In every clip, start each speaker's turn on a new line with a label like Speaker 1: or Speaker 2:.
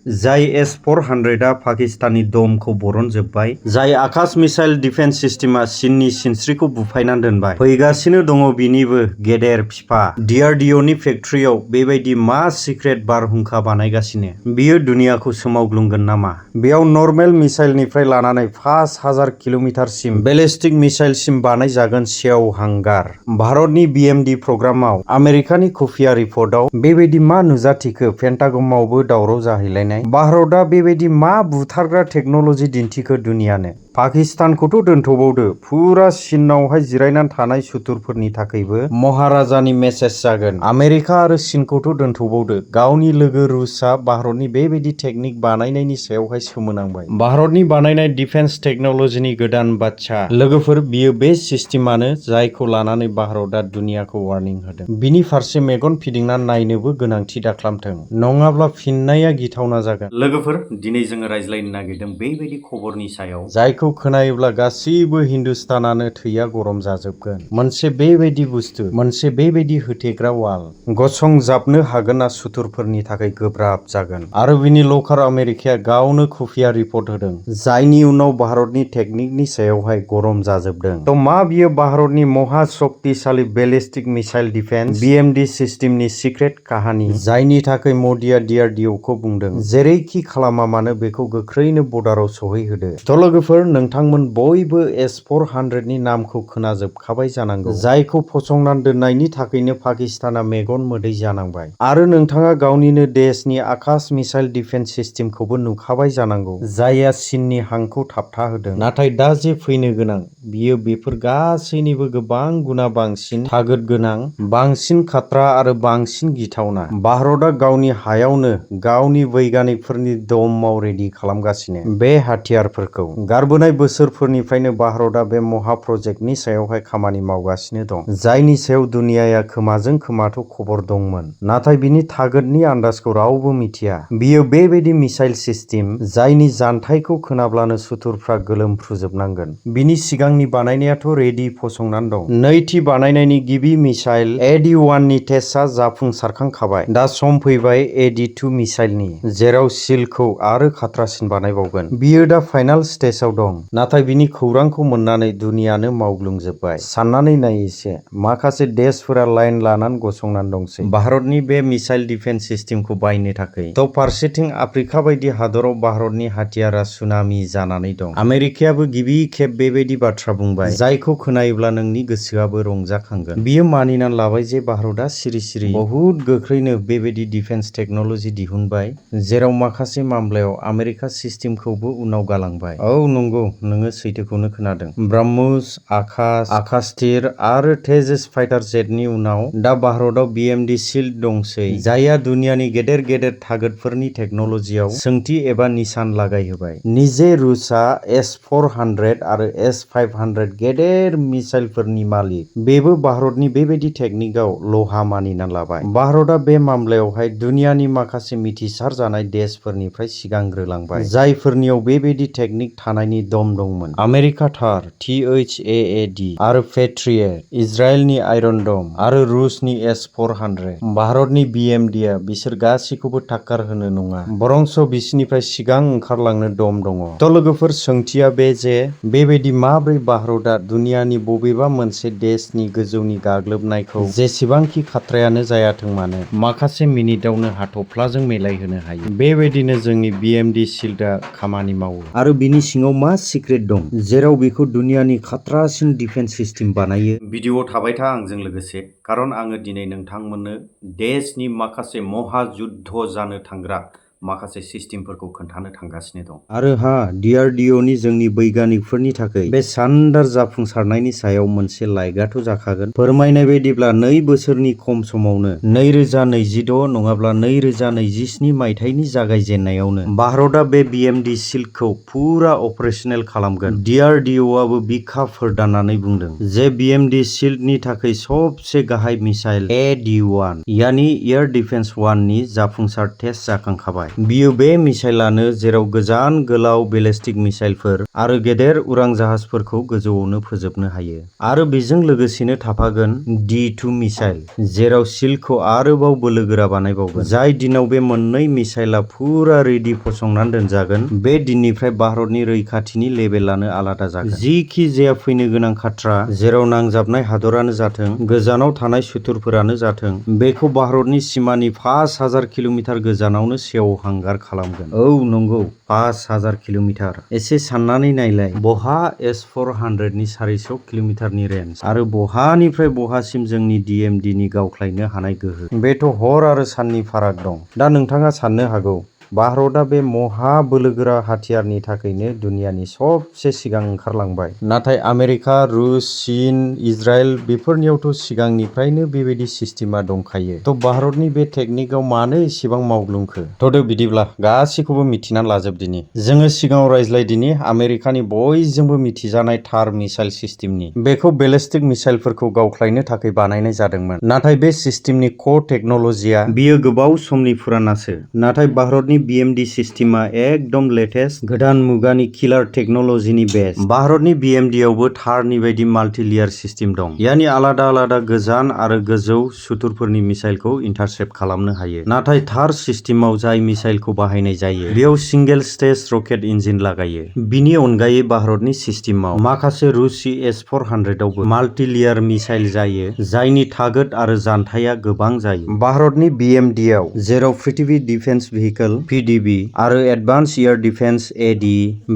Speaker 1: जाय S-400 पाकिस्ताननि दमखौ बरनजोब्बाय, जाय आकाश missile defence सिस्टेमा चीननि सिनस्रिखौ बुफायनानै दोनबाय। फैगासिनो दङ बिनिबो गेदेर फिफा। DRDOनि फेक्ट्रियाव बेबायदि मा सिक्रेट बारहुंखा बानायगासिनो? बियो दुनियाखौ सोमावग्लुंगोन नामा? बेयाव नर्मेल मिसाइलनिफ्राय लानानै 5000 किल'मिटारसिम बेलिस्टिक मिसाइलसिम बानायजागोन सेवहांगार। भारतनि BMD प्रग्रामाव आमेरिकानि खुफिया रिपर्टआव बेबायदि मा नुजाथिखो? पेन्टागनावबो दावराव जाहैलायनाय। भारतआ बेबायदि मा बुथारग्रा टेक्न'ल'जि दिन्थिखो दुनियानो? पाकिस्तानखौथ' दोनथ'बावदो, फुरा चीनआवहाय जिरायनानै थानाय सुथुरफोरनि थाखायबो महाराजानि मेसेज जागोन। आमेरिका आरो चीनखौथ' दोनथ'बावदो, गावनि लोगो रुसआ भारतनि बेबायदि टेकनिक बानायनायनि सायावहाय सोमोनांबाय। भारतनि बानायनाय डिफेन्स टेक्न'लजिनि गोदान बाथ्रा। लोगोफोर, बियो बे सिस्टेमानो जायखौ लानानै भारतआ दुनियाखौ वार्निं होदों। बिनि फारसे मेगन फिदिंना नायनोबो गोनांथि दाखालामथों, नङाब्ला फिननाया गिथावना जागोन। लोगोफोर, दिनै जोङो रायज्लायनो नागिरदों बेबायदि खबरनि सायाव जायखौ खोनायोब्ला गासैबो हिन्दुस्तानानो थैया गरम जाजोबगोन। मोनसे बेबायदि बुस्थु, मोनसे बेबायदि होथेग्रा वाल गसंजाबनो हागोनना सुथुरफोरनि थाखाय गोब्राब जागोन। आरो बिनि लकार आमेरिकाया गावनो खुफिया रिपर्ट होदों, जायनि उनाव भारतनि टेकनिकनि सायावहाय गरम जाजोबदों। थ' मा बियो भारतनि महा शक्तिशाली बेलिस्टिक मिसाइल डिफेन्स BMD सिस्टेमनि सिक्रेट काहानि, जायनि थाखाय मदिया DRDOखौ बुंदों जेरैखि खालामा मानो बेखौ गोख्रैनो बर्डाराव सौहैहोदो। थ' लोगोफोर, नोंथांमोन बयबो S-400नि नामखौ खोनाजोबखाबाय जानांगौ, जायखौ फसंनानै दोननायनि थाखायनो पाकिस्ताना मेगन मोदै जानांबाय। आरो नोंथाङा गावनिनो देशनि आकाश मिसाइल डिफेन्स सिस्टेमखौबो नुखाबाय जानांगौ, जायआ चीननि हांखौ थाबथाहोदों। नाथाय दा जे फैनो गोनां, बियो बेफोर गासैनिबो गोबां गुना बांसिन थागोद गोनां, बांसिन खात्रा आरो बांसिन गिथावना। भारतआ गावनि हायावनो गावनि बैगानिकफोरनि दमआव रेडि खालामगासिनो बे हाथियारफोरखौ। गारबोनाय बोसोरफोरनिफ्रायनो भारतआ बे महा प्रजेक्टनि सायावहाय खामानि मावगासिनो दं, जायनि सायाव दुनियाया खोमाजों खोमाथ' खबर दंमोन, नाथाय बिनि थागोदनि आन्दाजखौ रावबो मिथिया। बियो बेबायदि मिसाइल सिस्टेम जायनि जानथायखौ खोनाब्लानो सुथुरफ्रा गोलोमफ्रुजोबनांगोन। बिनि सिगांनि बानायनायाथ' रेडि फसंनानै दं। नैथि बानायनायनि गिबि मिसाइल AD-1नि टेस्टआ जाफुंसारखांखाबाय। दा सम फैबाय AD-2 मिसाइलनि, जेराव सिलखौ आरो खात्रासिन बानायबावगोन। बियो दा फाइनाल स्टेजआव दं, नाथाय बिनि खौरांखौ मोननानै दुनियानो मावग्लुंजोबबाय। साननानै नाय एसे, माखासे देशफोरा लाइन लानानै गसंनानै दंसै भारतनि बे मिसाइल डिफेन्स सिस्टेमखौ बायनो थाखाय। थ' फारसेथिं आफ्रिका बायदि हादराव भारतनि हाथियारा सुनामि जानानै दं। आमेरिकायाबो गिबि खेब बेबायदि बाथ्रा बुंबाय, जायखौ खोनायोब्ला नोंनि गोसोआबो रंजाखांगोन। बियो मानिनानै लाबाय जे भारतआ सिरि सिरि बहुद गोख्रैनो बेबायदि डिफेन्स टेक्न'लजि दिहुनबाय, जेराव माखासे मामलायाव आमेरिका सिस्टेमखौबो उनाव गालांबाय। औ नंगौ, नोङो सैथोखौनो खोनादों। ब्रह्मस, आकाश तीर आरो तेजस फाइटार जेटनि उनाव दा भारतआव BMD शील्ड दंसै, जायहा दुनियानि गेदेर गेदेर थागोदफोरनि टेक्न'लजियाव सोंथि एबा निसान लागायहोबाय। निजे रुसआ S-400 आरो S-500 गेदेर मिसाइलफोरनि मालिक, बेबो भारतनि बेबायदि टेकनिकआव लहा मानिना लाबाय। भारतआ बे मामलायावहाय दुनियानि माखासे मिथिसार जानाय देशफोरनिफ्राय सिगांग्रोलांबाय, जायफोरनियाव बेबायदि टेकनिक थानायनि दम दंमोन। आमेरिका थार THAAD आरो पेट्रियट, इजराइलनि आयरन डम आरो रुसनि S-400। भारतनि BMDआ बिसोर गासैखौबो टाक्कार होनो नङा, बरंस बिसिनिफ्राय सिगां ओंखारलांनो दम दङ। थ' लोगोफोर, सोंथिया बे जे बेबायदि माब्रै भारतआ दुनियानि बबेबा मोनसे देशनि गोजौनि गाग्लोबनायखौ जेसेबांखि खाथ्रायानो जायाथों मानो माखासे मिनिटावनो हाथफ्लाजों मिलायहोनो हायो। बेबायदिनो जोंनि BMD शील्डआ खामानि मावो। आरो बिनि सिङाव मा सिक्रेट दं, जेराव बेखौ दुनियानि खाथ्रासिन डिफेन्स सिस्टेम बानायो? भिडिअ' थाबाय था आंजों लोगोसे, खारन आङो दिनै नोंथांमोननो देशनि माखासे महाजुद्ध जानो थांग्रा माखासे सिस्टेमफोरखौ खोन्थानो थांगासिनो दं। आरो DRDOनि जोंनि बैगानिकफोरनि थाखाय बे शानदार जाफुंसारनायनि सायाव मोनसे लाइकआथ' जाखागोन। फोरमायनाय बायदिब्ला 2 बोसोरनि खम समावनो 2026 नङाब्ला 2027 मायथाइनि जागायजेननायावनो भारतआ बे BMD शील्डखौ फुरा अपारेशनेल खालामगोन। DRDOआबो बिखा फोरदाननानै बुंदों जे BMD शील्डनि थाखाय सबसे गाहाय मिसाइल AD-1 यानि एयार डिफेन्स 1 नि जाफुंसार टेस्ट जाखांखाबाय। खालामबाय। बियो बे मिसाइलानो जेराव गोजान गोलाव बेलिस्टिक मिसाइलफोर आरो गेदेर उरां जाहाजफोरखौ गोजौआवनो फोजोबनो हायो। आरो बेजों लोगोसेनो थाफागोन D2 मिसाइल, जेराव शील्डखौ आरोबाव बोलोगोरा बानायबावगोन। जाय दिनाव बे मोननै मिसाइलआ फुरा रेडि फसंनानै दोनजागोन, बे दिननिफ्राय भारतनि रैखाथिनि लेभेलानो आलादा जागोन। जिखि जाया फैनो गोनां खाथ्रा, जेराव नांजाबनाय हादरानो जाथों, गोजानाव थानाय सुथुरफोरानो जाथों, बेखौ भारतनि सिमानि 5000 किल'मिटार गोजानावनो सेवहांगार खालामगोन। औ नंगौ, 5000 किल'मिटार। एसे साननानै नायलाय, बहा S-400 नि 400 किल'मिटारनि रेन्ज आरो बहानिफ्राय बहासिम जोंनि DMD-नि गावख्लायनो हानाय गोहो। बेथ' हर आरो साननि फाराग दं। दा नोंथाङा साननो हागौ, भारतआ बे महा बोलोगोरा हाथियारनि थाखायनो दुनियानि सबसे सिगां ओंखारलांबाय। नाथाय आमेरिका, रुस, चीन, इजराइल बेफोरनियावथ' सिगांनिफ्रायनो बेबायदि सिस्टेमा दंखायो। थ' भारतनि बे टेकनिकआव मानो एसेबां मावग्लुंखो? थ'दो बिदिब्ला गासिखौबो मिथिना लाजोबदिनि। जोङो सिगाङाव रायज्लायदिनि आमेरिकानि बयजोंबो मिथिजानाय थार मिसाइल सिस्टेमनि। बेखौ बेलिस्टिक मिसाइलफोरखौ गावख्लायनो थाखाय बानायनाय जादोंमोन। नाथाय बे सिस्टेमनि क' टेक्न'लजिया बियो गोबाव समनि फुरानासो। नाथाय भारतनि BMD सिस्टेमा एकदम लेटेस्ट गोदान मुगानि किलार टेक्न'लजिनि बेस्ट। भारतनि BMD-आवबो थारनि बायदि माल्टि लेयार सिस्टेम दं। यानि आलादा आलादा गोजान आरो गोजौ सुथुरफोरनि मिसाइलखौ इन्टारसेप्ट खालामनो हायो। नाथाय थार सिस्टेमाव जाय मिसाइलखौ बाहायनाय जायो, बेयाव सिंगेल स्टेज रकेट इन्जिन लागायो। बिनि अनगायै भारतनि सिस्टेमाव माखासे रुसि S-400आवबो माल्टि लेयार मिसाइल जायो, जायनि थागोद आरो जानथाया गोबां जायो। भारतनि BMD-आव जेराव पृथ्वी डिफेन्स भेहिकल (PDV) आरो एडभान्स एयार डिफेन्स (AD)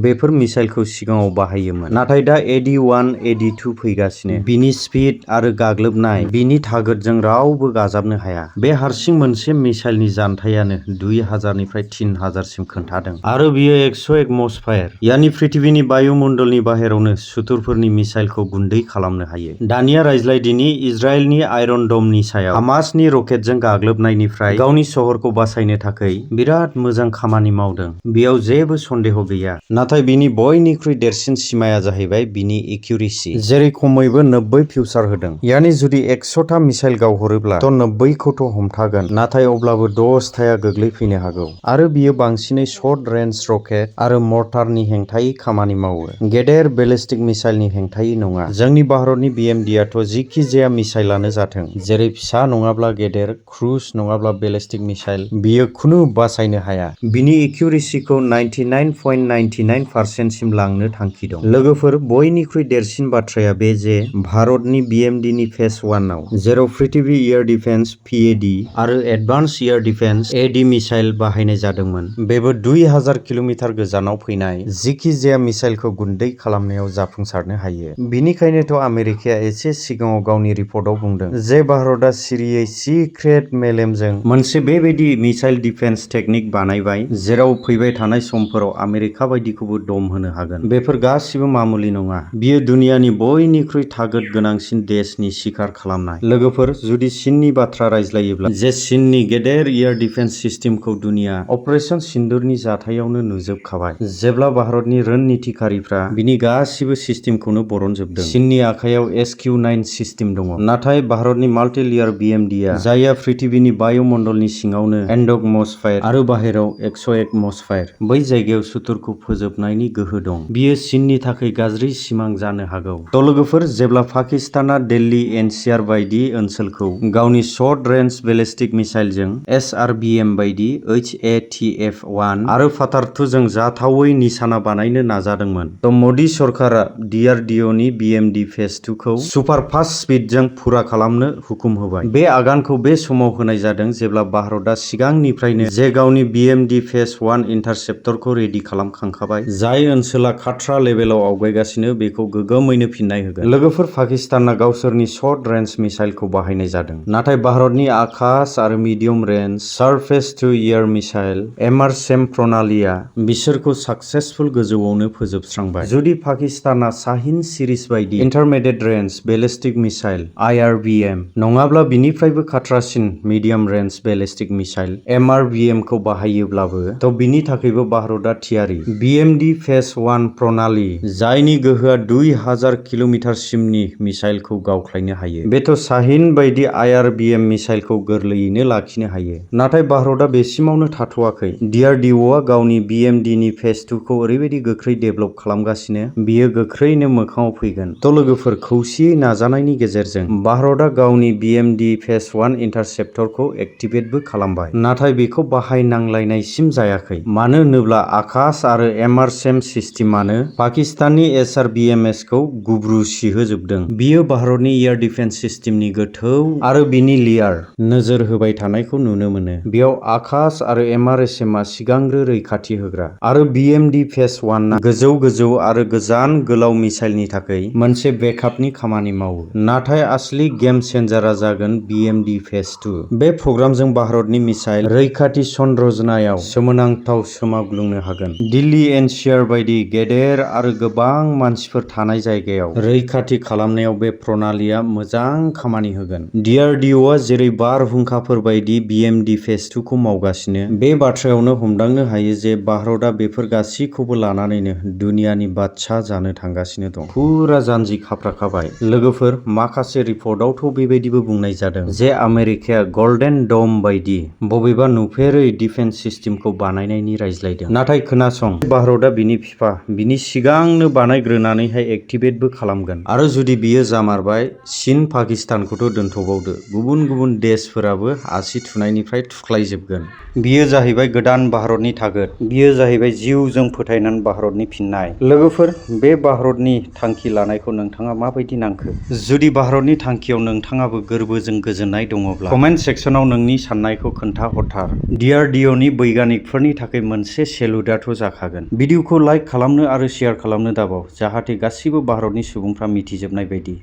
Speaker 1: बेफोर मिसाइलखौ सिगाङाव बाहायोमोन। नाथाय दा AD-1, AD-2 फैगासिनो। बिनि स्पिड आरो गाग्लोबनाय, बिनि थागोदजों रावबो गाजाबनो हाया। बे हारसिं मोनसे मिसाइलनि जानथायानो 2000 निफ्राय 3000 सिम खोन्थादों। आरो बियो 101 मसफायार, यानि पृथ्वीनि बायुमण्डलनि बाहेरावनो सुथुरफोरनि मिसाइलखौ गुन्दै खालामनो हायो। दानिया रायज्लायदिनि इजराइलनि आयरन ड'मनि सायाव। हामासनि रकेटजों गाग्लोबनायनिफ्राय गावनि सहरखौ बासायनो थाखाय बिराद मोजां खामानि मावदों, बेयाव जेबो सन्देह गैया। नाथाय बिनि बयनिख्रुइ देरसिन सिमाया जाहैबाय बिनि एक्युरेसि, जेरै खमैबो 90 फिउचार होदों। यानि जुदि 100 ता मिसाइल गावहरोब्ला थ' 90 खौथ' हमथागोन, नाथाय अब्लाबो 10 ताया गोग्लैफैनो हागौ। आरो बियो बांसिनै शर्ट रेन्ज रकेट आरो मर्टारनि हेंथायै खामानि मावो, गेदेर बेलिस्टिक मिसाइलनि हेंथायै नङा। जोंनि भारतनि BMD-आथ' जिखि जाया मिसाइलानो जाथों, जेरै फिसा नङाब्ला गेदेर, क्रुज नङाब्ला बेलिस्टिक मिसाइल, बियो खुनु बासायनो हाया। बिनि एक्युरेसिखौ 99.99% सिम लांनो थांखि दं। लोगोफोर, बयनिख्रुइ देरसिन बाथ्राया बे जे भारतनि BMD-नि फेज 1 आव, जेराव पृथ्वी एयार डिफेन्स (PAD) आरो advance air defence (AD) missile बाहायनाय जादोंमोन, बेबो 2000 किल'मिटार गोजानाव फैनाय जिखि जाया मिसाइलखौ गुन्दै खालामनायाव जाफुंसारनो हायो। बिनिखायनोथ' आमेरिकाया एसे सिगाङाव गावनि रिपर्टआव बुंदों जे भारतआ सिरियै सिक्रेट मेलेमजों मोनसे बेबायदि मिसाइल डिफेन्स टेकनिक बानायबाय, जेराव फैबाय थानाय समफोराव आमेरिका बायदिखौबो दम होनो हागोन। बेफोर गासिबो मामुलि नङा। बियो दुनियानि बयनिख्रुइ थागोद गोनांसिन देशनि सिखार खालामनाय। लोगोफोर, जुदि चीननि बाथ्रा रायज्लायोब्ला, जे चीननि गेदेर एयार डिफेन्स सिस्टेमखौ दुनिया अपारेशन सिन्दुरनि जाथायावनो नुजोबखाबाय, जेब्ला भारतनि रोननिथिखारिफ्रा बिनि गासिबो सिस्टेमखौनो बरनजोबदों। चीननि आखायाव SQ-9 सिस्टेम दङ, नाथाय भारतनि माल्टि लेयार BMD-आ, जायहा पृथ्वीनि बायुमण्डलनि सिङावनो एन्ड'गमस्फायर आरो बाहेराव 101 मसफायार, बै जायगायाव सुथुरखौ फोजोबनायनि गोहो दं। बियो चीननि थाखाय गाज्रि सिमां जानो हागौ। थ' लोगोफोर, जेब्ला पाकिस्तानआ दिल्ली एनसीआर बायदि ओनसोलखौ गावनि शर्ट रेन्ज बेलिस्टिक मिसाइलजों SRBM बायदि HATF-1 आरो फाटार-2 जों जाथावै निशाना बानायनो नाजादोंमोन, थ' म'डी सरकारा DRDOनि BMD फेज 2 खौ सुपारफास्ट स्पिडजों फुरा खालामनो हुकुम होबाय। बे आगानखौ बे समाव होनाय जादों जेब्ला भारतआ सिगांनिफ्रायनो जे गावनि BMD फेज 1 इन्टारसेप्टरखौ रेडि खालामखांखाबाय, जाय ओनसोला खाट्रा लेभेलाव आवगायगासिनो बेखौ गोगोमैनो फिन्नाय होगोन। लोगोफोर, पाकिस्तानआ गावसोरनि शर्ट रेन्ज मिसाइलखौ बाहायनाय जादों, नाथाय भारतनि आकाश आरो medium range surface to air missile (एमारसेम) प्रणालीआ बिसोरखौ साक्सेसफुल गोजौआवनो फोजोबस्रांबाय। जुदि पाकिस्तानआ शाहिन सिरिज बायदि intermediate range ballistic missile (IRBM) नङाब्ला बिनिफ्रायबो खाट्रासिन medium range ballistic missile (MRBM) खौ बाहाय बाहायोब्लाबो थ' बिनि थाखायबो भारतआ थियारि। BMD फेज 1 प्रणाली जायनि गोहोआ 2000 किल'मिटारसिमनि मिसाइलखौ गावख्लायनो हायो। बेथ' शाहिन बायदि IRBM मिसाइलखौ गोरलैयैनो लाखिनो हायो। नाथाय भारतआ बेसिमावनो थाथ'वाखै। DRDOआ गावनि BMDनि फेज 2 खौ ओरैबायदि गोख्रै डेभेलप खालामगासिनो, बियो गोख्रैनो मोखाङाव फैगोन। थ' लोगोफोर, खौसेयै नाजानायनि गेजेरजों भारतआ गावनि BMD फेज 1 इन्टारसेप्टरखौ एक्टिभेटबो खालामबाय। नाथाय बेखौ बाहायनांलायनायसिम जायाखै। मानो होनोब्ला आकाश आरो एमारसेम सिस्टेमानो पाकिस्ताननि SRBMS खौ गुब्रुसिहोजोबदों। बियो भारतनि एयार डिफेन्स सिस्टेमनि गोथौ आरो बिनि लेयार नोजोर होबाय थानायखौ नुनो मोनो। बेयाव आकाश आरो एमारसेमआ सिगांग्रो रैखाथि होग्रा आरो BMD फेज 1 आ गोजौ आरो गोजान गोलाव मिसाइलनि थाखाय मोनसे बेकआपनि खामानि मावो। नाथाय आसलि गेम चेन्जारआ जागोन BMD फेज 2। बे प्रग्रामजों भारतनि मिसाइल रैखाथि संरचनायाव सोमोनांथाव सोमावग्लुंनो हागोन। दिल्ली NCR बायदि गेदेर आरो गोबां मानसिफोर थानाय जायगायाव रैखाथि खालामनायाव बे प्रणालीआ मोजां खामानि होगोन। DRDOआ जेरै बारहुंखाफोर बायदि BMD फेज 2 खौ मावगासिनो, बे बाथ्रायावनो हमदांनो हायो जे भारतआ बेफोर गासैखौबो लानानैनो दुनियानि बादशाह जानो थांगासिनो दं। फुरा जानजि खाफ्राखाबाय। लोगोफोर, माखासे रिपर्टआवथ' बेबायदिबो बुंनाय जादों जे आमेरिकाया गल्डेन डम बायदि बबेबा नुफेरै डिफेन्स सिस्टेमखौ बानायनायनि रायज्लायदों। नाथाय खोनासं, भारतआ बिनि फिफा, बिनि सिगांनो बानायग्रोनानैहाय एक्टिभेटबो खालामगोन। आरो जुदि बियो जामारबाय, चीन पाकिस्तानखौथ' दोनथ'बावदो, गुबुन देशफोराबो आसि थुनायनिफ्राय थुख्लायजोबगोन। बियो जाहैबाय गोदान भारतनि थागोद। बियो जाहैबाय जिउजों फोथायनाय भारतनि फिननाय। लोगोफोर, बे भारतनि थांखि लानायखौ नोंथाङा माबायदि नांखो? जुदि भारतनि थांखियाव नोंथाङाबो गोरबोजों गोजोननाय दङब्ला कमेन्ट सेक्सनाव नोंनि साननायखौ खोन्थाहरथार। DRDOनि बैगानिकफोरनि थाखाय मोनसे सेलुटआथ' जाखागोन। भिडिअखौ लाइक खालामनो आरो शेयार खालामनो दाबाव, जाहाथे गासिबो भारतनि सुबुंफ्रा मिथिजोबनाय बायदि।